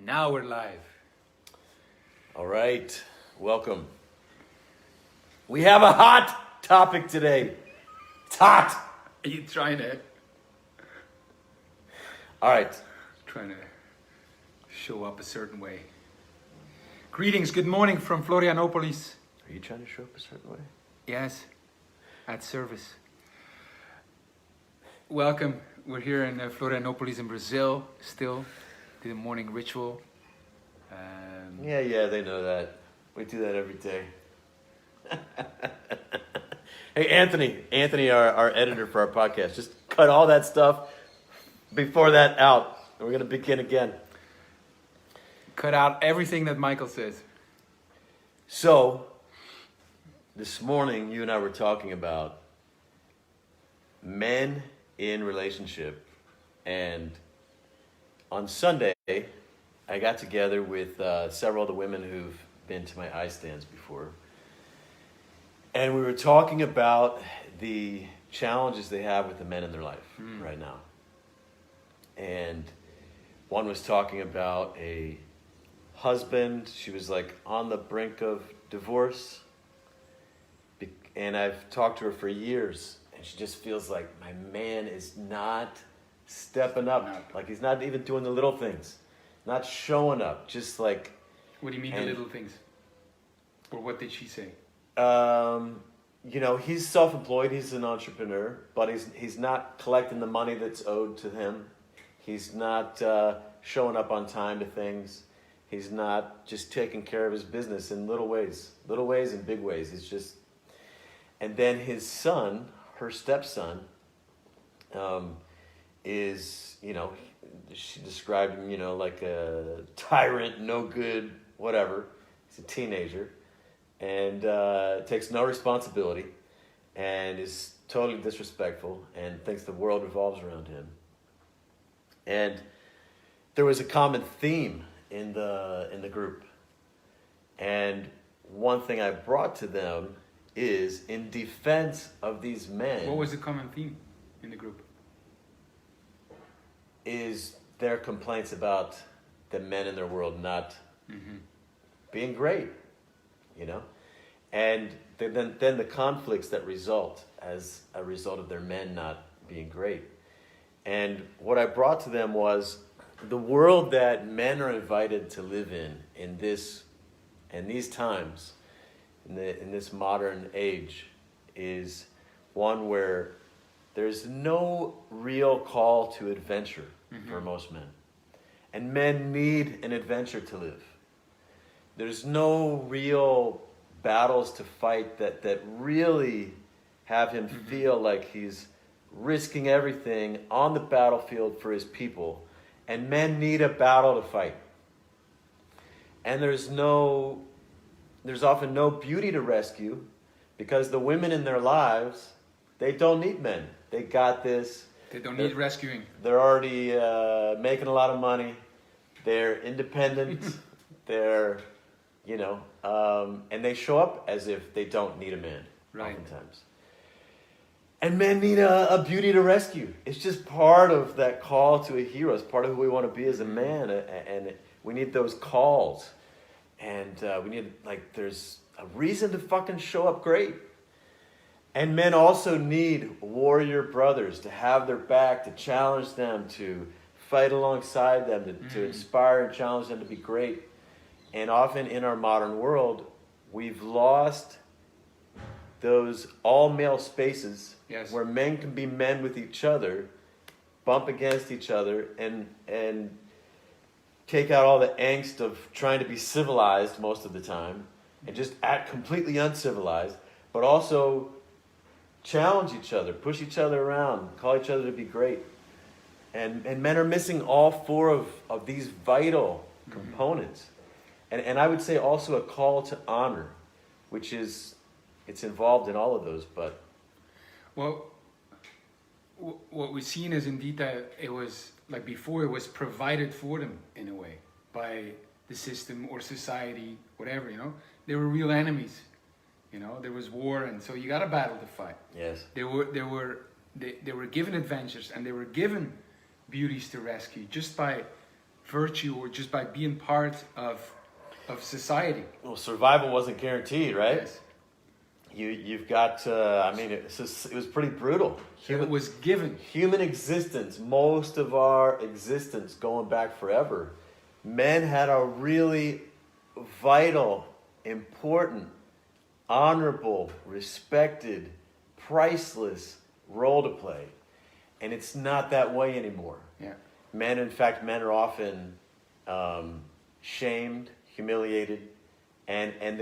Now we're live. All right, welcome. We have a hot topic today. It's hot. Are you trying to All right. show up a certain way? Greetings, good morning from Florianopolis. Are you trying to show up a certain way? Yes, at service. Welcome. We're here in Florianopolis in Brazil still. Do the morning ritual. Yeah, they know that. We do that every day. Hey, Anthony, our editor for our podcast, just cut all that stuff before that out. We're going to begin again. Cut out everything that Michael says. So, this morning, you and I were talking about men in relationship. And on Sunday, I got together with several of the women who've been to my eye stands before. And we were talking about the challenges they have with the men in their life right now. And one was talking about a husband. She was like on the brink of divorce. And I've talked to her for years. And she just feels like my man is not stepping up. Like he's not even doing the little things. Not showing up. Just like... What do you mean the little things? Or what did she say? He's self-employed. He's an entrepreneur. But he's not collecting the money that's owed to him. He's not showing up on time to things. He's not just taking care of his business in little ways. Little ways and big ways. It's just... And then his son, her stepson, is, she described him, like a tyrant, no good, whatever. He's a teenager and takes no responsibility and is totally disrespectful and thinks the world revolves around him. And there was a common theme in the group. And one thing I brought to them is in defense of these men. What was the common theme in the group? Is their complaints about the men in their world not being great, and then the conflicts that result as a result of their men not being great. And what I brought to them was the world that men are invited to live in these times, in this modern age, is one where there's no real call to adventure for most men. And men need an adventure to live. There's no real battles to fight that really have him feel like he's risking everything on the battlefield for his people. And men need a battle to fight. And there's often no beauty to rescue because the women in their lives, they don't need men. They got this. They don't need rescuing. They're already making a lot of money. They're independent. They're, and they show up as if they don't need a man, oftentimes. And men need a beauty to rescue. It's just part of that call to a hero. It's part of who we want to be as a man. And we need those calls. And we need, there's a reason to fucking show up great. And men also need warrior brothers to have their back, to challenge them, to fight alongside them, to inspire and challenge them to be great. And often in our modern world, we've lost those all-male spaces where men can be men with each other, bump against each other, and take out all the angst of trying to be civilized most of the time, and just act completely uncivilized, but also challenge each other, push each other around, call each other to be great. And men are missing all four of these vital components. And I would say also a call to honor, which it's involved in all of those, but... Well, what we've seen is indeed that it was, like before, it was provided for them in a way by the system or society, whatever, They were real enemies. There was war, and so you got a battle to fight. Yes. They were given adventures, and they were given beauties to rescue just by virtue or just by being part of society. Well, survival wasn't guaranteed, right? Yes. You've got, it was pretty brutal. It was given. Human existence, most of our existence going back forever, men had a really vital, important, honorable, respected, priceless role to play. And it's not that way anymore. Yeah. Men are often shamed, humiliated, and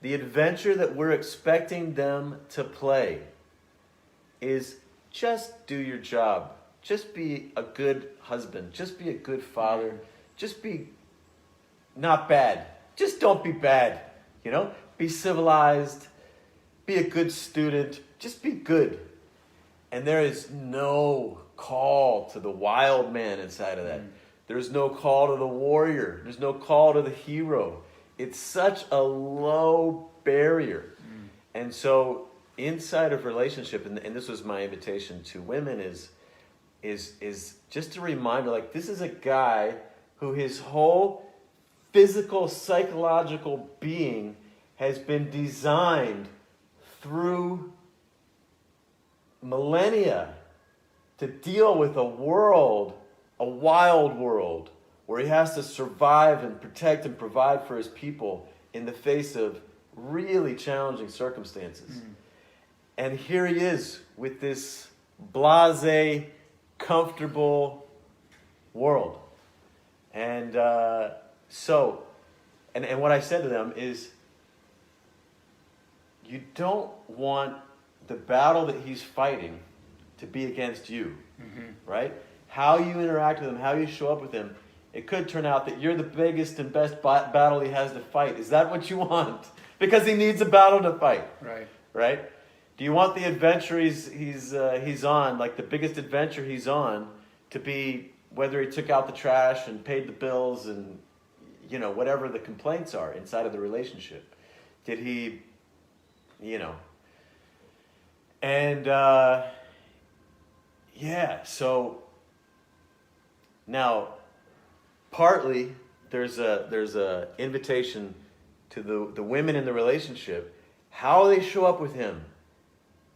the adventure that we're expecting them to play is just do your job. Just be a good husband. Just be a good father. Just be not bad. Just don't be bad. You know? Be civilized. Be a good student. Just be good. And there is no call to the wild man inside of that. There's no call to the warrior. There's no call to the hero. It's such a low barrier. And so inside of relationship, and this was my invitation to women, is just a reminder, like, this is a guy who his whole physical, psychological being has been designed through millennia to deal with a world, a wild world, where he has to survive and protect and provide for his people in the face of really challenging circumstances. And here he is with this blasé, comfortable world. And so what I said to them is, you don't want the battle that he's fighting to be against you, right? How you interact with him, how you show up with him, it could turn out that you're the biggest and best battle he has to fight. Is that what you want? Because he needs a battle to fight. Right? Do you want the adventure he's on, like the biggest adventure he's on, to be whether he took out the trash and paid the bills and, you know, whatever the complaints are inside of the relationship? Did he, you know? And, so now, partly there's a invitation to the women in the relationship. How they show up with him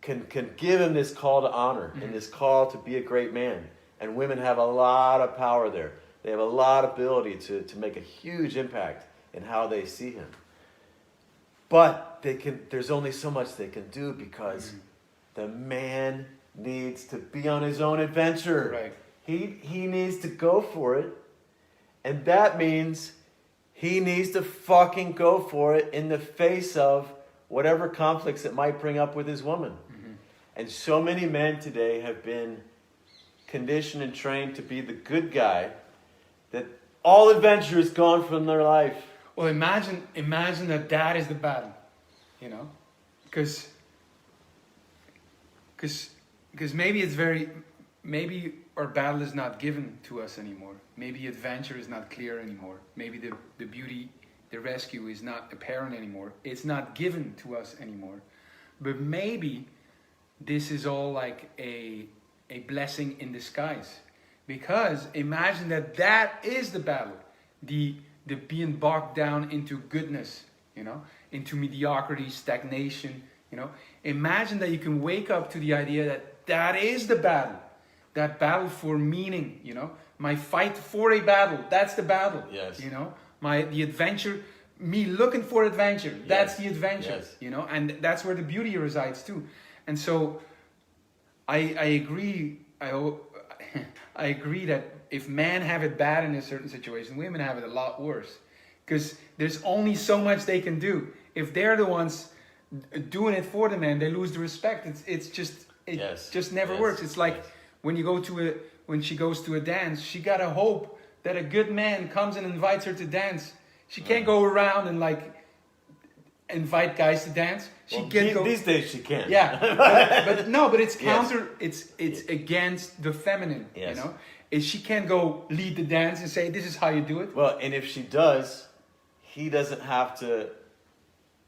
can give him this call to honor and this call to be a great man. And women have a lot of power there. They have a lot of ability to make a huge impact in how they see him. But there's only so much they can do, because the man needs to be on his own adventure. Right. He needs to go for it. And that means he needs to fucking go for it in the face of whatever conflicts it might bring up with his woman. And so many men today have been conditioned and trained to be the good guy, that all adventure is gone from their life. Well, imagine that is the battle, you know? Because maybe our battle is not given to us anymore. Maybe adventure is not clear anymore. Maybe the beauty, the rescue is not apparent anymore. It's not given to us anymore. But maybe this is all like a blessing in disguise. Because imagine that is the battle. The being bogged down into goodness, you know, into mediocrity, stagnation, you know. Imagine that you can wake up to the idea that is the battle. That battle for meaning, you know. My fight for a battle, that's the battle. Yes. You know, the adventure, me looking for adventure, that's the adventure, you know, and that's where the beauty resides too. And so I agree, I agree that if men have it bad in a certain situation, women have it a lot worse. Because there's only so much they can do. If they're the ones doing it for the man, they lose the respect. It just never works. It's like when she goes to a dance, she gotta hope that a good man comes and invites her to dance. She can't go around and like invite guys to dance. These days she can. Yeah, but it's counter. It's against the feminine. Yes. You know, she can't go lead the dance and say this is how you do it. Well, and if she does, he doesn't have to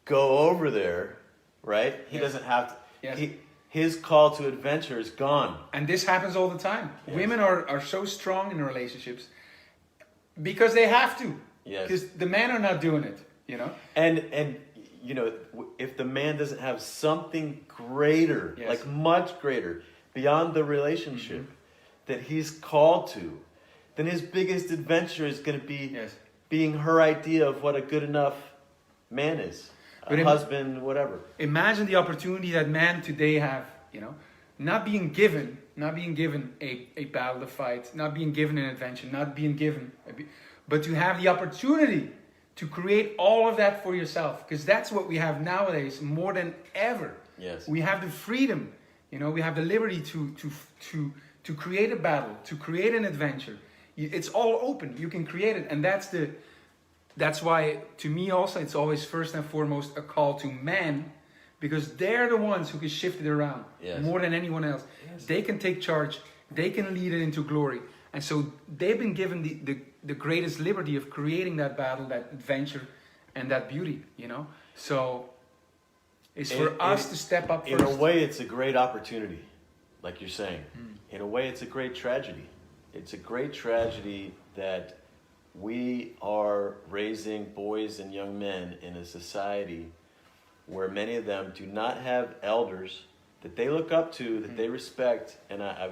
go over there, right? He doesn't have to. Yes. His call to adventure is gone. And this happens all the time. Yes. Women are so strong in relationships because they have to. Yes. Because the men are not doing it, you know? And you know, if the man doesn't have something greater, Yes. like much greater, beyond the relationship that he's called to, then his biggest adventure is going to be Yes. being her idea of what a good enough man is. But A husband, whatever. Imagine the opportunity that men today have, you know, not being given a battle to fight, not being given an adventure, not being given, but to have the opportunity to create all of that for yourself. Because that's what we have nowadays more than ever. Yes. We have the freedom, you know, we have the liberty to create a battle, to create an adventure. It's all open. You can create it. And that's why, to me also, it's always first and foremost a call to men, because they're the ones who can shift it around more than anyone else. Yes. They can take charge. They can lead it into glory. And so they've been given the greatest liberty of creating that battle, that adventure, and that beauty, you know? So it's for us to step up first. In a way, it's a great opportunity, like you're saying. In a way, it's a great tragedy. It's a great tragedy that we are raising boys and young men in a society where many of them do not have elders that they look up to, that they respect. And I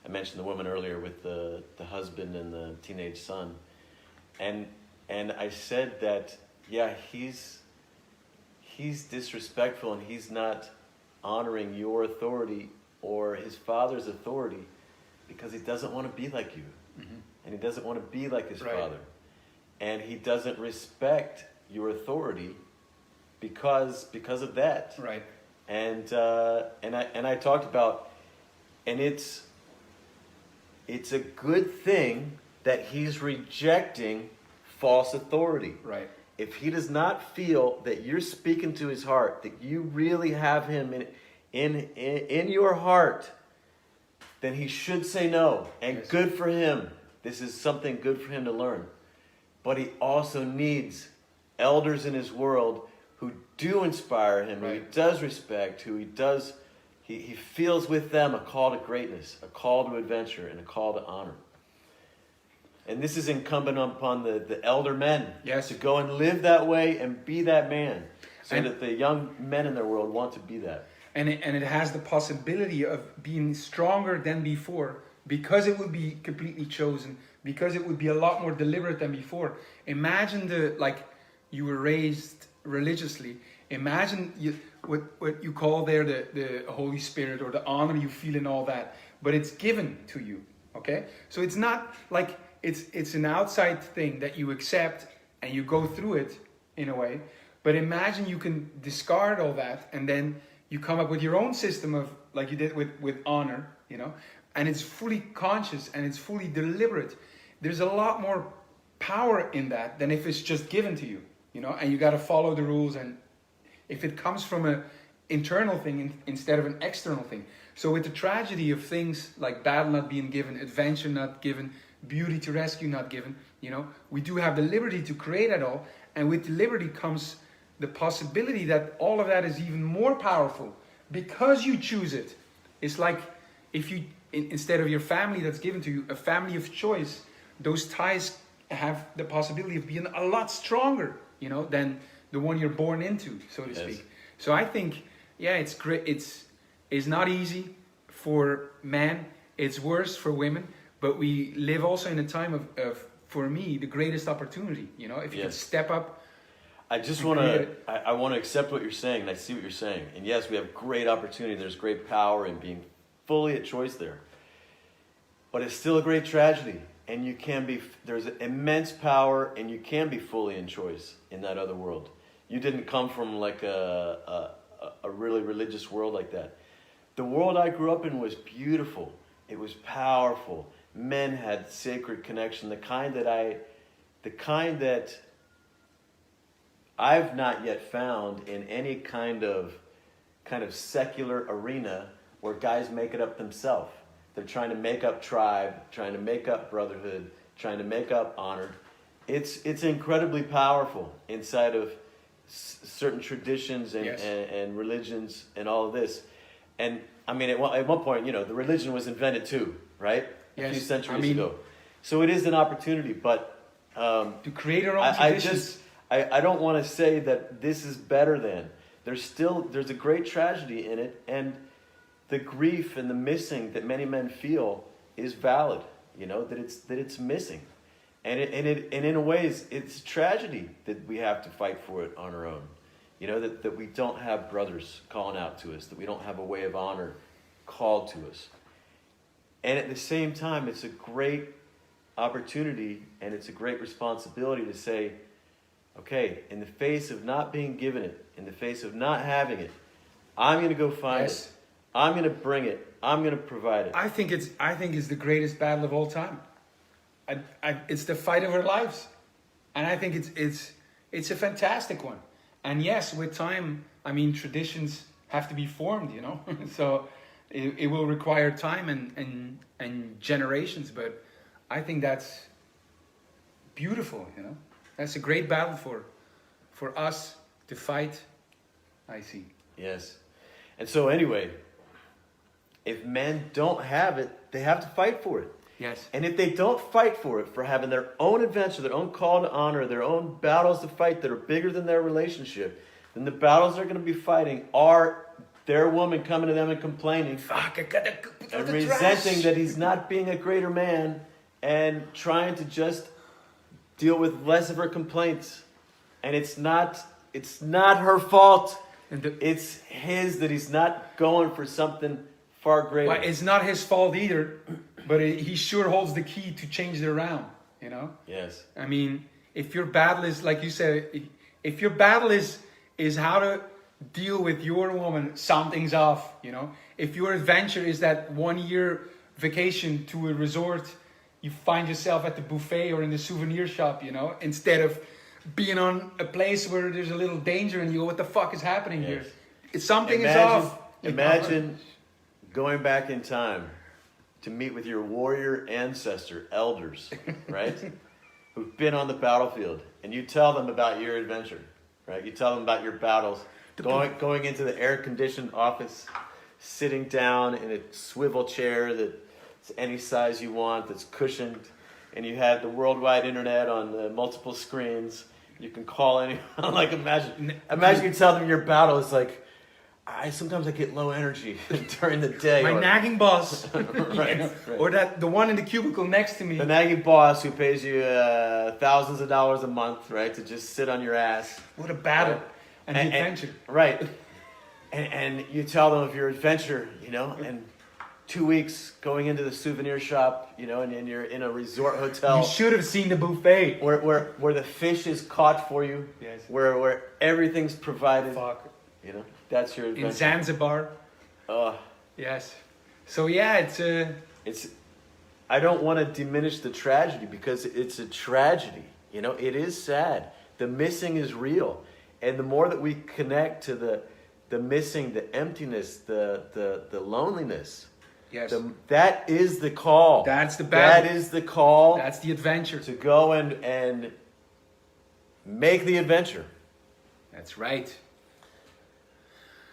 I mentioned the woman earlier with the husband and the teenage son. And I said that, yeah, he's disrespectful and he's not honoring your authority or his father's authority because he doesn't want to be like you. And he doesn't want to be like his father. And he doesn't respect your authority because of that. Right. And I talked about, and it's a good thing that he's rejecting false authority. Right. If he does not feel that you're speaking to his heart, that you really have him in your heart, then he should say no. And good for him. This is something good for him to learn. But he also needs elders in his world who do inspire him, who he does respect, who he feels with them a call to greatness, a call to adventure, and a call to honor. And this is incumbent upon the elder men to go and live that way and be that man, so that the young men in their world want to be that. And it has the possibility of being stronger than before, because it would be completely chosen, because it would be a lot more deliberate than before. Imagine you were raised religiously. Imagine what you call there the Holy Spirit, or the honor you feel in all that, but it's given to you. Okay, so it's not like it's an outside thing that you accept and you go through it in a way. But imagine you can discard all that and then you come up with your own system of, like you did with honor, you know, and it's fully conscious and it's fully deliberate. There's a lot more power in that than if it's just given to you, you know, and you got to follow the rules. And if it comes from an internal thing instead of an external thing. So with the tragedy of things like battle not being given, adventure not given, beauty to rescue not given, you know, we do have the liberty to create it all. And with the liberty comes the possibility that all of that is even more powerful because you choose it. It's like if you, instead of your family that's given to you, a family of choice, those ties have the possibility of being a lot stronger, you know, than the one you're born into, so to speak. So I think, yeah, it's great. It's not easy for men. It's worse for women. But we live also in a time of for me, the greatest opportunity, you know, if you could step up. I just want to, I want to accept what you're saying, and I see what you're saying. And yes, we have great opportunity. There's great power in being fully at choice there. But it's still a great tragedy. And you can be, there's immense power, and you can be fully in choice in that other world. You didn't come from like a really religious world like that. The world I grew up in was beautiful. It was powerful. Men had sacred connection, the kind that I've not yet found in any kind of secular arena where guys make it up themselves. They're trying to make up tribe, trying to make up brotherhood, trying to make up honor. It's incredibly powerful inside of certain traditions and religions and all of this. And I mean, at one point, you know, the religion was invented too, right? A few centuries ago. So it is an opportunity, but to create our own traditions. I don't want to say that this is better than. There's a great tragedy in it, and the grief and the missing that many men feel is valid. You know, that it's missing, and in a ways it's a tragedy that we have to fight for it on our own. You know, that we don't have brothers calling out to us, that we don't have a way of honor called to us. And at the same time, it's a great opportunity and it's a great responsibility to say, okay, in the face of not being given it, in the face of not having it, I'm going to go find it. I'm going to bring it. I'm going to provide it. I think it's the greatest battle of all time. It's the fight of our lives, and I think it's a fantastic one. And yes, with time, I mean, traditions have to be formed, you know. So it will require time and generations, but I think that's beautiful, you know. That's a great battle for us to fight. I see. Yes. And so anyway, if men don't have it, they have to fight for it. Yes. And if they don't fight for it, for having their own adventure, their own call to honor, their own battles to fight that are bigger than their relationship, then the battles they're going to be fighting are their woman coming to them and complaining. Fuck, I gotta go and resenting that he's not being a greater man and trying to just deal with less of her complaints. And it's not her fault. It's his that he's not going for something far greater. Well, it's not his fault either, but he sure holds the key to change it around, you know? Yes. I mean, if your battle is, like you said, if your battle is how to deal with your woman, something's off, you know? If your adventure is that 1 year vacation to a resort, you find yourself at the buffet or in the souvenir shop, you know, instead of being on a place where there's a little danger and you go, what the fuck is happening here? It's something is off. Imagine going back in time to meet with your warrior ancestor elders, right? Who've been on the battlefield, and you tell them about your adventure, right? You tell them about your battles, going into the air-conditioned office, sitting down in a swivel chair that's any size you want, that's cushioned, and you have the worldwide internet on the multiple screens. You can call anyone. Like imagine you tell them your battle is like, sometimes I get low energy during the day. My nagging boss, right, you know, right. Or the one in the cubicle next to me. The nagging boss who pays you thousands of dollars a month, right, to just sit on your ass. What a battle and adventure. Right. And you tell them of your adventure, you know, and 2 weeks going into the souvenir shop, you know, and you're in a resort hotel. You should have seen the buffet. Where the fish is caught for you. Yes. Where everything's provided. Fuck. You know, that's your adventure. In Zanzibar. Yes. So yeah, it's. I don't want to diminish the tragedy because it's a tragedy. You know, it is sad. The missing is real, and the more that we connect to the missing, the emptiness, the loneliness. Yes. That is the call. That's the battle. That is the call. That's the adventure. To go and make the adventure. That's right.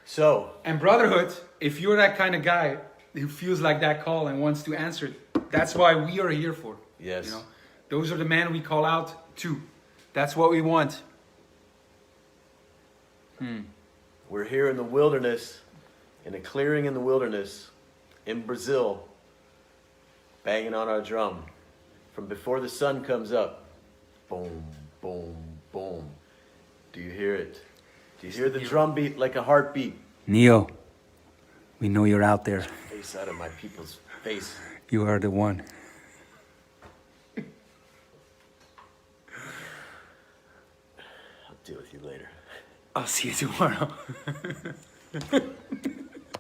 So. And Brotherhood, if you're that kind of guy who feels like that call and wants to answer it, that's why we are here for. Yes. You know, those are the men we call out to. That's what we want. We're here in the wilderness, in a clearing in the wilderness, in Brazil, banging on our drum. From before the sun comes up, boom, boom, boom. Do you hear it? Do you hear the drum beat like a heartbeat? Neo, we know you're out there. Face out of my people's face. You are the one. I'll deal with you later. I'll see you tomorrow.